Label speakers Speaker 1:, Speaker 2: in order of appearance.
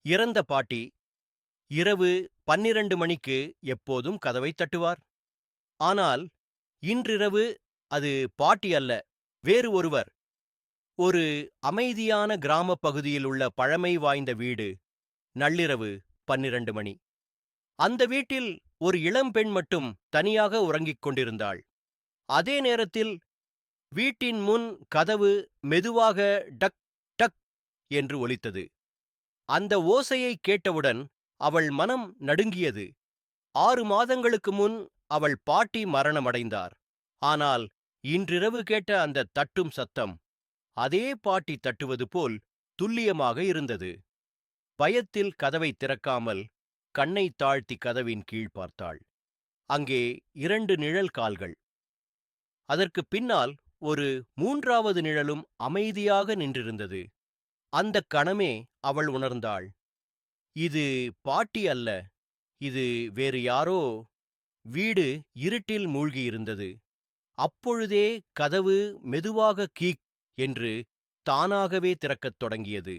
Speaker 1: இறந்த பாட்டி இரவு 12 மணிக்கு எப்போதும் கதவைத் தட்டுவார். ஆனால் இன்றிரவு அது பாட்டி அல்ல, வேறு ஒருவர். ஒரு அமைதியான கிராமப் பகுதியில் உள்ள பழமை வாய்ந்த வீடு. நள்ளிரவு 12 மணி. அந்த வீட்டில் ஒரு இளம்பெண் மட்டும் தனியாக உறங்கிக் கொண்டிருந்தாள். அதே நேரத்தில் வீட்டின் முன் கதவு மெதுவாக டக் டக் என்று ஒலித்தது. அந்த ஓசையை கேட்டவுடன் அவள் மனம் நடுங்கியது. 6 மாதங்களுக்கு முன் அவள் பாட்டி மரணமடைந்தார். ஆனால் இன்றிரவு கேட்ட அந்த தட்டும் சத்தம் அதே பாட்டி தட்டுவது போல் துல்லியமாக இருந்தது. பயத்தில் கதவை திறக்காமல் கண்ணை தாழ்த்தி கதவின் கீழ் பார்த்தாள். அங்கே 2 நிழல் கால்கள். அதற்கு பின்னால் ஒரு 3வது நிழலும் அமைதியாக நின்றிருந்தது. அந்தக் கணமே அவள் உணர்ந்தாள், இது பாட்டி அல்ல, இது வேறு யாரோ. வீடு இருட்டில் மூழ்கியிருந்தது. அப்பொழுதே கதவு மெதுவாக கீக் என்று தானாகவே திறக்கத் தொடங்கியது.